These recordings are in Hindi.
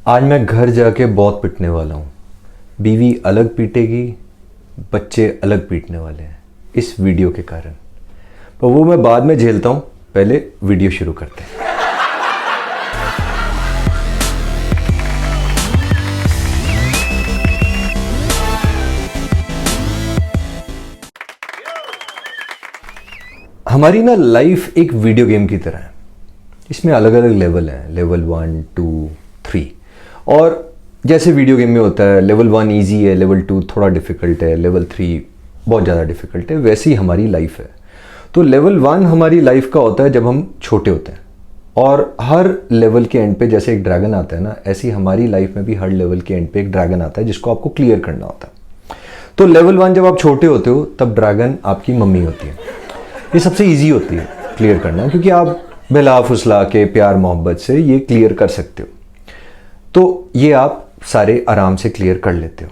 आज मैं घर जाके बहुत पिटने वाला हूँ। बीवी अलग पीटेगी, बच्चे अलग पीटने वाले हैं इस वीडियो के कारण। पर वो मैं बाद में झेलता हूँ, पहले वीडियो शुरू करते हैं। हमारी ना लाइफ एक वीडियो गेम की तरह है। इसमें अलग अलग लेवल हैं, लेवल 1, 2, 3। और जैसे वीडियो गेम में होता है लेवल 1 इजी है, लेवल 2 थोड़ा डिफ़िकल्ट है, लेवल 3 बहुत ज़्यादा डिफ़िकल्ट है, वैसे ही हमारी लाइफ है। तो लेवल 1 हमारी लाइफ का होता है जब हम छोटे होते हैं, और हर लेवल के एंड पे जैसे एक ड्रैगन आता है ना, ऐसी हमारी लाइफ में भी हर लेवल के एंड पे एक ड्रैगन आता है जिसको आपको क्लियर करना होता है। तो लेवल 1 जब आप छोटे होते हो तब ड्रैगन आपकी मम्मी होती है। ये सबसे ईजी होती है क्लियर करना, क्योंकि आप बहला फुसला के प्यार मोहब्बत से ये क्लियर कर सकते हो। तो ये आप सारे आराम से क्लियर कर लेते हो।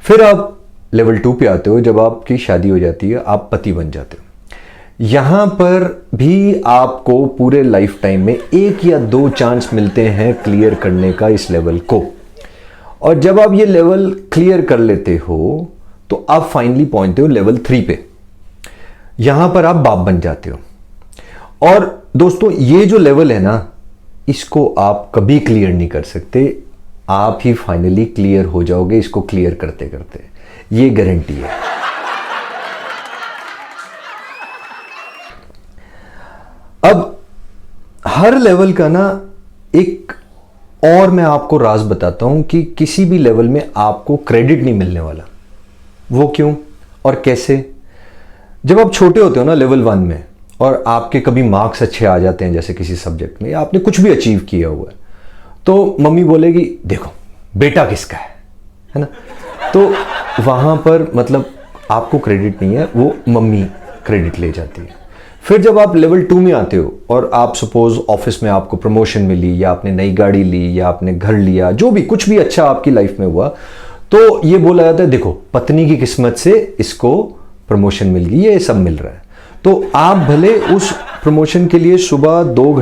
फिर आप लेवल 2 पे आते हो, जब आपकी शादी हो जाती है, आप पति बन जाते हो। यहाँ पर भी आपको पूरे लाइफ टाइम में 1 या 2 चांस मिलते हैं क्लियर करने का इस लेवल को। और जब आप ये लेवल क्लियर कर लेते हो तो आप फाइनली पहुंचते हो लेवल 3 पे। यहां पर आप बाप बन जाते हो। और दोस्तों, ये जो लेवल है ना, इसको आप कभी क्लियर नहीं कर सकते। आप ही फाइनली क्लियर हो जाओगे इसको क्लियर करते करते, ये गारंटी है। अब हर लेवल का ना एक और मैं आपको राज बताता हूं कि किसी भी लेवल में आपको क्रेडिट नहीं मिलने वाला। वो क्यों और कैसे? जब आप छोटे होते हो ना लेवल 1 में, और आपके कभी मार्क्स अच्छे आ जाते हैं जैसे किसी सब्जेक्ट में, या आपने कुछ भी अचीव किया हुआ है, तो मम्मी बोलेगी देखो बेटा किसका है ना। तो वहां पर मतलब आपको क्रेडिट नहीं है, वो मम्मी क्रेडिट ले जाती है। फिर जब आप लेवल 2 में आते हो और आप सपोज ऑफिस में आपको प्रमोशन मिली, या आपने नई गाड़ी ली, या आपने घर लिया, जो भी कुछ भी अच्छा आपकी लाइफ में हुआ, तो ये बोला जाता है देखो पत्नी की किस्मत से इसको प्रमोशन मिल गई, ये सब मिल रहा है। तो आप भले उस प्रमोशन के लिए सुबह 2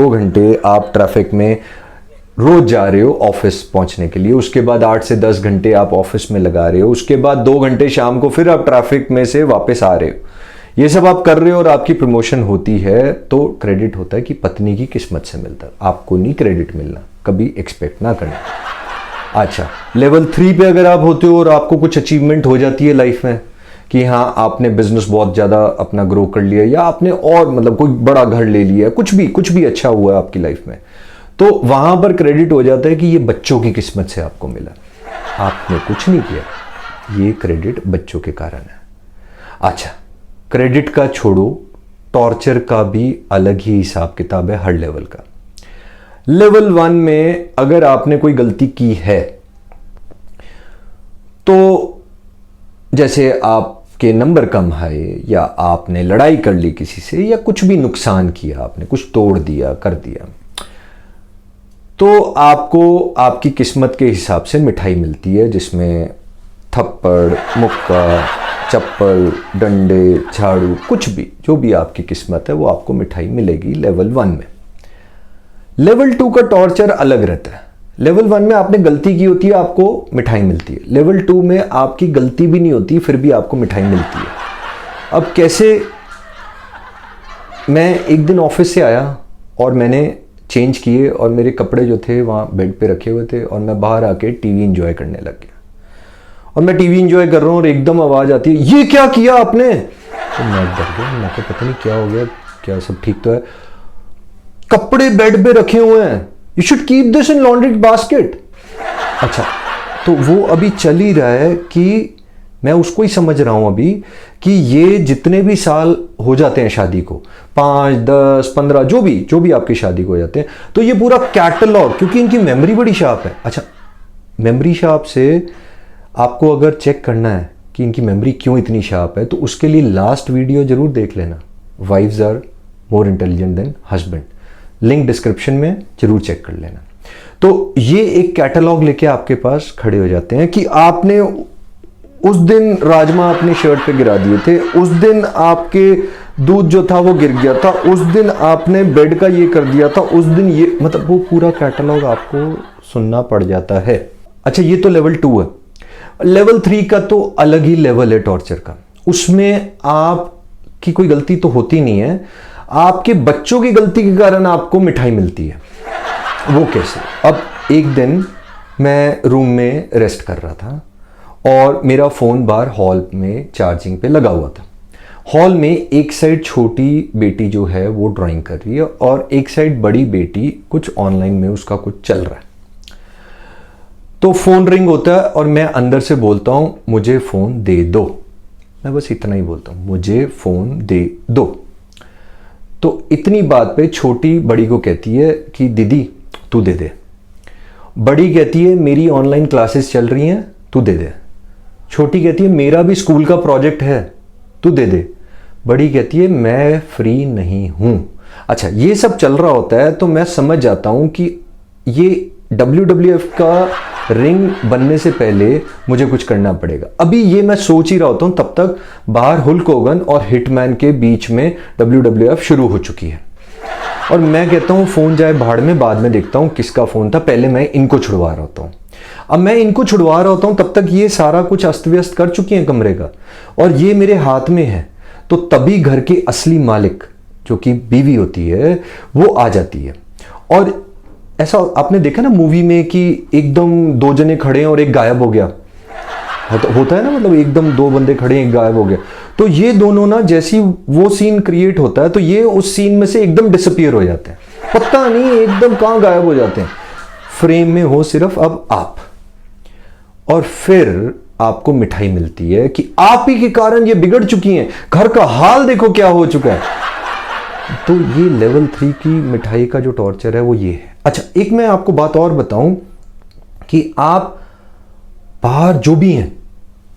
घंटे आप ट्रैफिक में रोज जा रहे हो ऑफिस पहुंचने के लिए, उसके बाद 8 से 10 घंटे आप ऑफिस में लगा रहे हो, उसके बाद 2 घंटे शाम को फिर आप ट्रैफिक में से वापस आ रहे हो। ये सब आप कर रहे हो और आपकी प्रमोशन होती है, तो क्रेडिट होता है कि पत्नी की किस्मत से मिलता है, आपको नहीं क्रेडिट मिलना, कभी एक्सपेक्ट ना करना। अच्छा, लेवल 3 पे अगर आप होते हो और आपको कुछ अचीवमेंट हो जाती है लाइफ में कि हाँ आपने बिजनेस बहुत ज़्यादा अपना ग्रो कर लिया, या आपने और मतलब कोई बड़ा घर ले लिया, कुछ भी अच्छा हुआ है आपकी लाइफ में, तो वहां पर क्रेडिट हो जाता है कि ये बच्चों की किस्मत से आपको मिला, आपने कुछ नहीं किया, ये क्रेडिट बच्चों के कारण है। अच्छा, क्रेडिट का छोड़ो, टॉर्चर का भी अलग ही हिसाब किताब है हर लेवल का। लेवल 1 में अगर आपने कोई गलती की है, तो जैसे आपके नंबर कम आए, या आपने लड़ाई कर ली किसी से, या कुछ भी नुकसान किया, आपने कुछ तोड़ दिया, कर दिया, तो आपको आपकी किस्मत के हिसाब से मिठाई मिलती है, जिसमें थप्पड़, मुक्का, चप्पल, डंडे, झाड़ू, कुछ भी जो भी आपकी किस्मत है वो आपको मिठाई मिलेगी लेवल 1 में। लेवल 2 का टॉर्चर अलग रहता है। लेवल 1 में आपने गलती की होती है, आपको मिठाई मिलती है। लेवल 2 में आपकी गलती भी नहीं होती, फिर भी आपको मिठाई मिलती है। अब कैसे? मैं एक दिन ऑफिस से आया और मैंने चेंज किए, और मेरे कपड़े जो थे वहाँ बेड पे रखे हुए थे, और मैं बाहर आके टीवी एंजॉय करने लग गया। और मैं टीवी एंजॉय कर रहा हूँ और एकदम आवाज़ आती है, ये क्या किया आपने? तो मैं डर गया, मैं तो पता नहीं क्या हो गया, क्या सब ठीक तो है? कपड़े बेड पे रखे हुए हैं, you should keep this in laundry basket. अच्छा, तो वो अभी चल ही रहा है कि मैं उसको ही समझ रहा हूं अभी कि ये जितने भी साल हो जाते हैं शादी को, 5, 10, 15, जो भी आपकी शादी को हो जाते हैं, तो ये पूरा कैटलॉग, क्योंकि इनकी मेमोरी बड़ी शार्प है। अच्छा, मेमोरी शार्प से आपको अगर चेक करना है कि इनकी मेमोरी क्यों इतनी शार्प है, तो उसके लिए लास्ट वीडियो जरूर देख लेना, wives are more intelligent than husband, link description में जरूर चेक कर लेना। तो ये एक कैटलॉग लेके आपके पास खड़े हो जाते हैं कि आपने उस दिन राजमा अपनी शर्ट पे गिरा दिए थे, उस दिन आपके दूध जो था वो गिर गया था, उस दिन आपने बेड का ये कर दिया था, उस दिन ये, मतलब वो पूरा कैटलॉग आपको सुनना पड़ जाता है। अच्छा, ये तो लेवल 2 है। लेवल 3 का तो अलग ही लेवल है टॉर्चर का। उसमें आपकी कोई गलती तो होती नहीं है, आपके बच्चों की गलती के कारण आपको मिठाई मिलती है। वो कैसे? अब एक दिन मैं रूम में रेस्ट कर रहा था और मेरा फ़ोन बाहर हॉल में चार्जिंग पे लगा हुआ था। हॉल में एक साइड छोटी बेटी जो है वो ड्राइंग कर रही है और एक साइड बड़ी बेटी कुछ ऑनलाइन में उसका कुछ चल रहा है। तो फ़ोन रिंग होता है और मैं अंदर से बोलता हूँ मुझे फ़ोन दे दो। मैं बस इतना ही बोलता हूँ, मुझे फ़ोन दे दो। तो इतनी बात पे छोटी बड़ी को कहती है कि दीदी तू दे दे। बड़ी कहती है मेरी ऑनलाइन क्लासेस चल रही हैं, तू दे दे। छोटी कहती है मेरा भी स्कूल का प्रोजेक्ट है, तू दे दे। बड़ी कहती है मैं फ्री नहीं हूं। अच्छा, ये सब चल रहा होता है तो मैं समझ जाता हूं कि ये WWF का रिंग बनने से पहले मुझे कुछ करना पड़ेगा। अभी ये मैं सोच ही रहा होता हूं, तब तक बाहर हुल्क होगन और हिटमैन के बीच में WWF शुरू हो चुकी है। और मैं कहता हूं फोन जाए भाड़ में, बाद में देखता हूं किसका फोन था, पहले मैं इनको छुड़वा रहा होता हूं। अब मैं इनको छुड़वा रहा होता हूं, तब तक ये सारा कुछ अस्त व्यस्त कर चुकी हैं कमरे का और ये मेरे हाथ में है। तो तभी घर के असली मालिक जो कि बीवी होती है वो आ जाती है। और ऐसा आपने देखा ना मूवी में कि एकदम दो जने खड़े हैं और एक गायब हो गया, होता है ना, मतलब एकदम दो बंदे खड़े हैं एक गायब हो गया। तो ये दोनों ना जैसी वो सीन क्रिएट होता है तो ये उस सीन में से एकदम डिसअपियर हो जाते हैं, पता नहीं एकदम कहां गायब हो जाते हैं। फ्रेम में हो सिर्फ अब आप, और फिर आपको मिठाई मिलती है कि आप ही के कारण ये बिगड़ चुकी हैं, घर का हाल देखो क्या हो चुका है। तो ये लेवल 3 की मिठाई का जो टॉर्चर है वो ये है। अच्छा, एक मैं आपको बात और बताऊं कि आप बाहर जो भी हैं,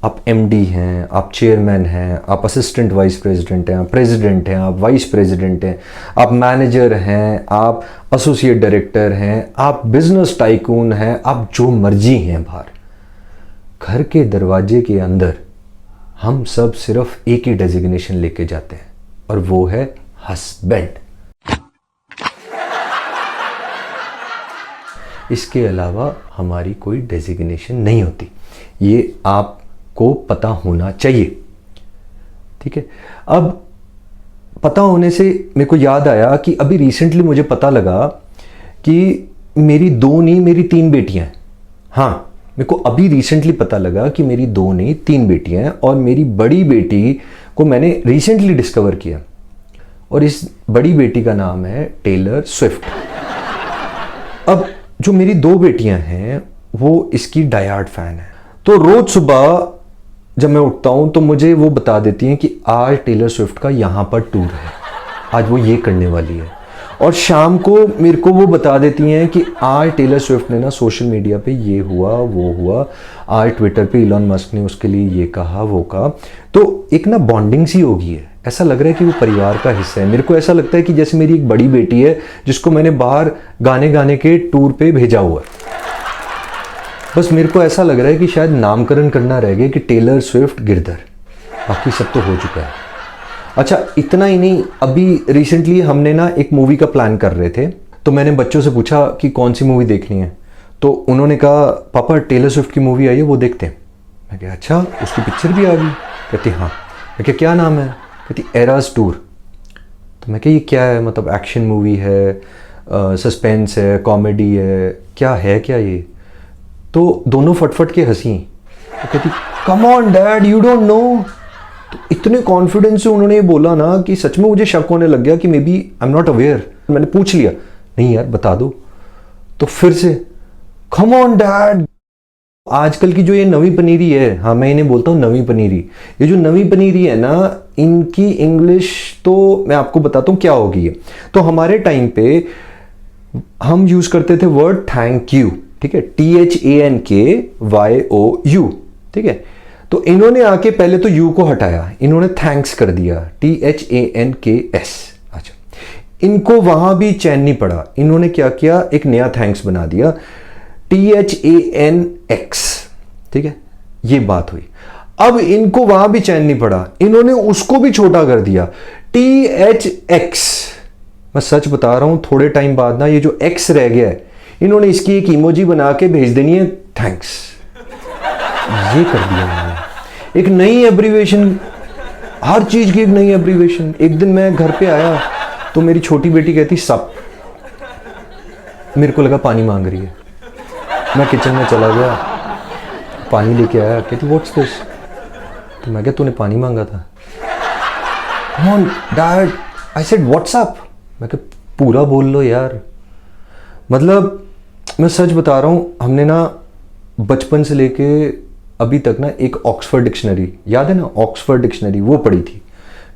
आप MD हैं, आप चेयरमैन हैं, आप असिस्टेंट वाइस प्रेसिडेंट हैं, आप प्रेसिडेंट हैं, आप वाइस प्रेसिडेंट हैं, आप मैनेजर हैं, आप एसोसिएट डायरेक्टर हैं, आप बिजनेस टाइकून हैं, आप जो मर्जी हैं, बाहर घर के दरवाजे के अंदर हम सब सिर्फ एक ही डेजिग्नेशन लेके जाते हैं और वो है हस्बैंड। इसके अलावा हमारी कोई डेजिग्नेशन नहीं होती, ये आपको पता होना चाहिए, ठीक है। अब पता होने से मेरे को याद आया कि अभी रिसेंटली मुझे पता लगा कि मेरी 2 नहीं मेरी 3 बेटियां हैं। हाँ, मेरे को अभी रिसेंटली पता लगा कि मेरी 2 नहीं 3 बेटियां हैं और मेरी बड़ी बेटी को मैंने रिसेंटली डिस्कवर किया और इस बड़ी बेटी का नाम है टेलर स्विफ्ट। अब जो मेरी 2 बेटियां हैं वो इसकी डायहार्ड फैन है। तो रोज सुबह जब मैं उठता हूं तो मुझे वो बता देती हैं कि आज टेलर स्विफ्ट का यहां पर टूर है, आज वो ये करने वाली है। और शाम को मेरे को वो बता देती हैं कि आज टेलर स्विफ्ट ने ना सोशल मीडिया पे ये हुआ वो हुआ, आज ट्विटर पे इलॉन मस्क ने उसके लिए ये कहा वो कहा। तो एक ना बॉन्डिंग सी हो गई है, ऐसा लग रहा है कि वो परिवार का हिस्सा है। मेरे को ऐसा लगता है कि जैसे मेरी एक बड़ी बेटी है जिसको मैंने बाहर गाने गाने के टूर पे भेजा हुआ है। बस मेरे को ऐसा लग रहा है कि शायद नामकरण करना रह गया कि टेलर स्विफ्ट गिरधर, बाकी सब तो हो चुका है। अच्छा, इतना ही नहीं, अभी रिसेंटली हमने ना एक मूवी का प्लान कर रहे थे तो मैंने बच्चों से पूछा कि कौन सी मूवी देखनी है, तो उन्होंने कहा पापा टेलर स्विफ्ट की मूवी आई है वो देखते हैं। मैं कहा अच्छा, उसकी पिक्चर भी आ गई? कहती हाँ। मैं कहा क्या नाम है? कहती एराज टूर। तो मैं कहा ये क्या है, मतलब एक्शन मूवी है, सस्पेंस है, कॉमेडी है, क्या है क्या ये? तो दोनों फटफट के हंसी। तो कहती come on dad you don't know. तो इतने कॉन्फिडेंस से उन्होंने ये बोला ना कि सच में मुझे शक होने लग गया कि maybe I am not aware. मैंने पूछ लिया, नहीं यार बता दो। तो फिर से कम ऑन डैड। आजकल की जो ये नवी पनीरी है, हाँ मैं इन्हें बोलता हूँ नवी पनीरी, ये जो नवी पनीरी है ना, इनकी इंग्लिश तो मैं आपको बताता हूँ क्या होगी है। तो हमारे टाइम पे हम यूज करते थे वर्ड थैंक यू, ठीक है, THANKYOU, ठीक है। तो इन्होंने आके पहले तो यू को हटाया, इन्होंने थैंक्स कर दिया THANKS। अच्छा, इनको वहां भी चैन नहीं पड़ा, इन्होंने क्या किया, एक नया थैंक्स बना दिया THANX, ठीक है। ये बात हुई। अब इनको वहां भी चैन नहीं पड़ा, इन्होंने उसको भी छोटा कर दिया, THX। मैं सच बता रहा हूं, थोड़े टाइम बाद ना ये जो X रह गया है, इन्होंने इसकी एक इमोजी बना के भेज देनी है, थैंक्स। ये कर दिया इन्होंने, एक नई एब्रीवेशन, हर चीज की एक नई एब्रीवेशन। एक दिन मैं घर पे आया तो मेरी छोटी बेटी कहती सप, मेरे को लगा पानी मांग रही है। मैं किचन में चला गया, पानी लेके आया, कहती व्हाट्स दिस? तो मैं क्या, तूने पानी मांगा था? कौन dad? I said what's up. मैं क्या, पूरा बोल लो यार। मतलब मैं सच बता रहा हूँ, हमने ना बचपन से लेके अभी तक ना एक ऑक्सफोर्ड डिक्शनरी, याद है ना ऑक्सफोर्ड डिक्शनरी, वो पढ़ी थी।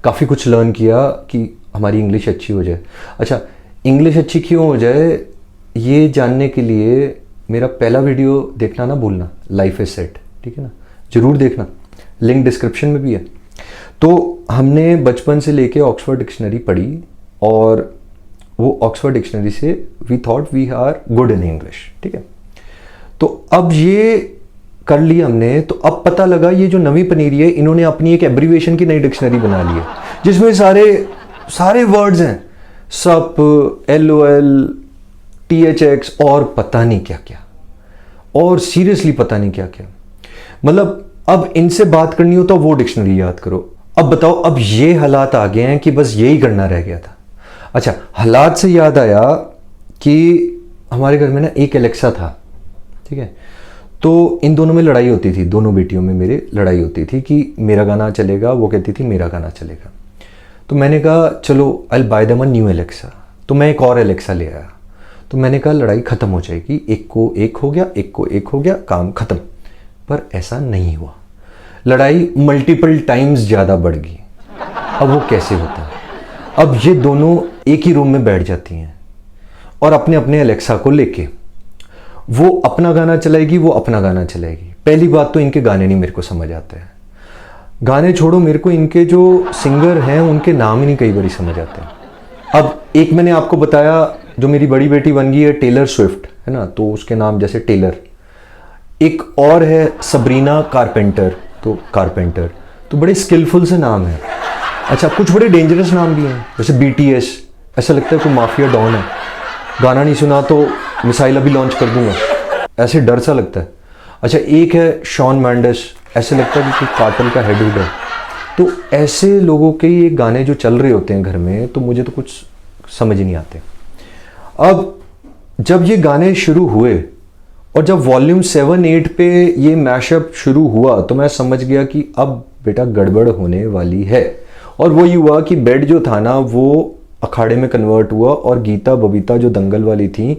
काफ़ी कुछ लर्न किया कि हमारी इंग्लिश अच्छी हो जाए। अच्छा, इंग्लिश अच्छी क्यों हो जाए ये जानने के लिए मेरा पहला वीडियो देखना ना भूलना, लाइफ इज सेट, ठीक है ना, जरूर देखना, लिंक डिस्क्रिप्शन में भी है। तो हमने बचपन से लेके ऑक्सफोर्ड डिक्शनरी पढ़ी और वो ऑक्सफोर्ड डिक्शनरी से we thought we are good in English, ठीक है। तो अब ये कर लिया हमने, तो अब पता लगा ये जो नवी पनीरी है, इन्होंने अपनी एक एब्रीवेशन की नई डिक्शनरी बना ली है जिसमें सारे वर्ड्स हैं, सप, LOL, THX और पता नहीं क्या क्या, और सीरियसली पता नहीं क्या क्या। मतलब अब इनसे बात करनी हो तो वो डिक्शनरी याद करो। अब बताओ, अब ये हालात आ गए हैं कि बस यही करना रह गया था। अच्छा, हालात से याद आया कि हमारे घर में ना एक एलेक्सा था, ठीक है। तो इन दोनों में लड़ाई होती थी, दोनों बेटियों में मेरे लड़ाई होती थी कि मेरा गाना चलेगा, वो कहती थी मेरा गाना चलेगा। तो मैंने कहा चलो I will buy them a new Alexa. तो मैं एक और एलेक्सा ले आया। तो मैंने कहा लड़ाई ख़त्म हो जाएगी, एक को एक हो गया, एक को एक हो गया, काम ख़त्म। पर ऐसा नहीं हुआ, लड़ाई मल्टीपल टाइम्स ज़्यादा बढ़ गई। अब वो कैसे होता है? अब ये दोनों एक ही रूम में बैठ जाती हैं और अपने अपने एलेक्सा को लेके वो अपना गाना चलाएगी, वो अपना गाना चलाएगी। पहली बात तो इनके गाने नहीं मेरे को समझ आते हैं, गाने छोड़ो, मेरे को इनके जो सिंगर हैं उनके नाम ही नहीं कई बार समझ आते हैं। अब एक मैंने आपको बताया, जो मेरी बड़ी बेटी बन गई है टेलर स्विफ्ट, है ना, तो उसके नाम जैसे टेलर। एक और है सबरीना कारपेंटर, तो कारपेंटर, तो बड़े स्किलफुल से नाम है। अच्छा, कुछ बड़े डेंजरस नाम भी हैं, जैसे BTS, ऐसा लगता है कोई माफिया डॉन है, गाना नहीं सुना तो मिसाइल अभी लॉन्च कर दूंगा, ऐसे डर सा लगता है। अच्छा, एक है शॉन मेंडेस, ऐसे लगता है कि कार्टल का हेड है। तो ऐसे लोगों के ये गाने जो चल रहे होते हैं घर में, तो मुझे तो कुछ समझ नहीं आते। अब जब ये गाने शुरू हुए और जब वॉल्यूम 7-8 पे ये मैशअप शुरू हुआ, तो मैं समझ गया कि अब बेटा गड़बड़ होने वाली है। और वही हुआ कि बेड जो था ना वो अखाड़े में कन्वर्ट हुआ और गीता बबीता जो दंगल वाली थी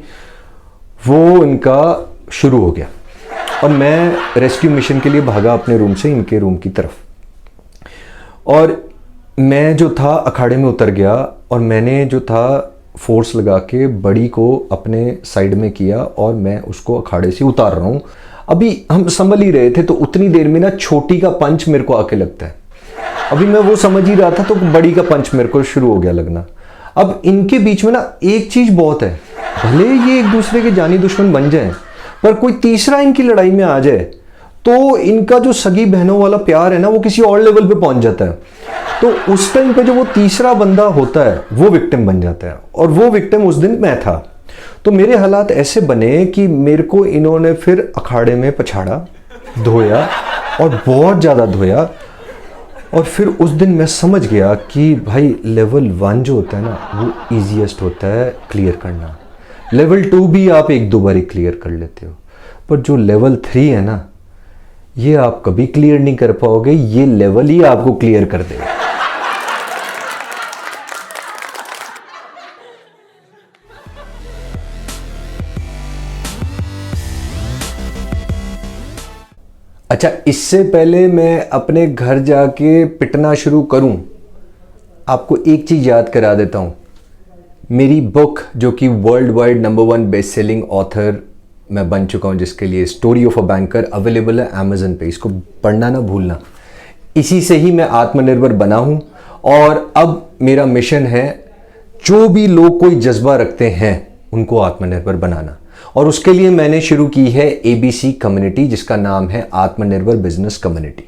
वो इनका शुरू हो गया। और मैं रेस्क्यू मिशन के लिए भागा अपने रूम से इनके रूम की तरफ, और मैं जो था अखाड़े में उतर गया और मैंने जो था फोर्स लगा के बड़ी को अपने साइड में किया और मैं उसको अखाड़े से उतार रहा हूँ। अभी हम संभल ही रहे थे, तो उतनी देर में ना छोटी का पंच मेरे को आके लगता है। अभी मैं वो समझ ही रहा था तो बड़ी का पंच मेरे को शुरू हो गया लगना। अब इनके बीच में ना एक चीज बहुत है, भले ये एक दूसरे के जानी दुश्मन बन जाएं, पर कोई तीसरा इनकी लड़ाई में आ जाए तो इनका जो सगी बहनों वाला प्यार है ना वो किसी और लेवल पे पहुंच जाता है। तो उस टाइम पे जो वो तीसरा बंदा होता है वो विक्टिम बन जाता है, और वो विक्टिम उस दिन मैं था। तो मेरे हालात ऐसे बने कि मेरे को इन्होंने फिर अखाड़े में पछाड़ा, धोया और बहुत ज़्यादा धोया। और फिर उस दिन मैं समझ गया कि भाई लेवल 1 जो होता है ना वो ईजीएस्ट होता है क्लियर करना। लेवल 2 भी आप 1-2 बार ही क्लियर कर लेते हो, पर जो लेवल 3 है ना ये आप कभी क्लियर नहीं कर पाओगे, ये लेवल ही आपको क्लियर कर देगा। अच्छा, इससे पहले मैं अपने घर जाके पिटना शुरू करूं, आपको एक चीज याद करा देता हूं। मेरी बुक जो कि world wide number 1 best selling author मैं बन चुका हूं, जिसके लिए story of a banker available है अमेजन पे, इसको पढ़ना ना भूलना। इसी से ही मैं आत्मनिर्भर बना हूं, और अब मेरा मिशन है जो भी लोग कोई जज्बा रखते हैं उनको आत्मनिर्भर बनाना। और उसके लिए मैंने शुरू की है ABC कम्युनिटी, जिसका नाम है आत्मनिर्भर बिजनेस कम्युनिटी।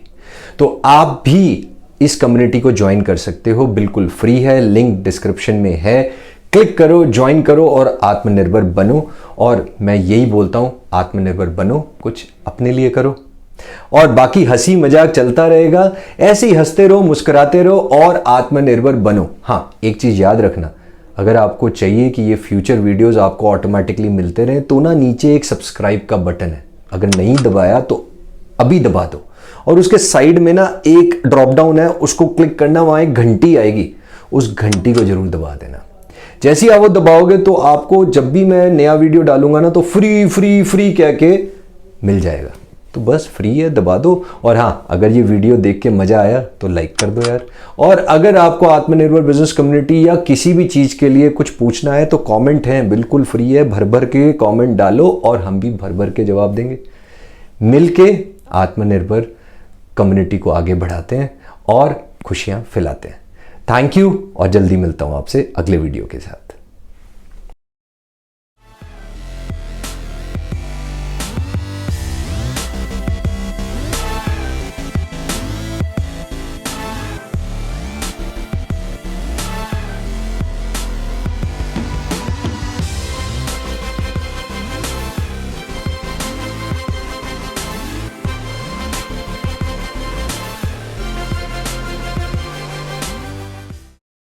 तो आप भी इस कम्युनिटी को ज्वाइन कर सकते हो, बिल्कुल फ्री है, लिंक डिस्क्रिप्शन में है, क्लिक करो, ज्वाइन करो और आत्मनिर्भर बनो। और मैं यही बोलता हूं, आत्मनिर्भर बनो, कुछ अपने लिए करो और बाकी हंसी मजाक चलता रहेगा, ऐसे ही हंसते रहो, मुस्कुराते रहो और आत्मनिर्भर बनो। हाँ, एक चीज याद रखना, अगर आपको चाहिए कि ये फ्यूचर वीडियोस आपको ऑटोमेटिकली मिलते रहें तो ना नीचे एक सब्सक्राइब का बटन है, अगर नहीं दबाया तो अभी दबा दो और उसके साइड में ना एक ड्रॉप डाउन है, उसको क्लिक करना, वहां एक घंटी आएगी, उस घंटी को जरूर दबा देना। जैसे ही आप वो दबाओगे तो आपको जब भी मैं नया वीडियो डालूंगा ना तो फ्री फ्री फ्री कह के मिल जाएगा। तो बस फ्री है, दबा दो। और हाँ, अगर ये वीडियो देख के मजा आया तो लाइक कर दो यार। और अगर आपको आत्मनिर्भर बिजनेस कम्युनिटी या किसी भी चीज के लिए कुछ पूछना है तो कमेंट है, बिल्कुल फ्री है, भर भर के कमेंट डालो और हम भी भर भर के जवाब देंगे। मिलके आत्मनिर्भर कम्युनिटी को आगे बढ़ाते हैं और खुशियां फैलाते हैं। थैंक यू और जल्दी मिलता हूं आपसे अगले वीडियो के साथ।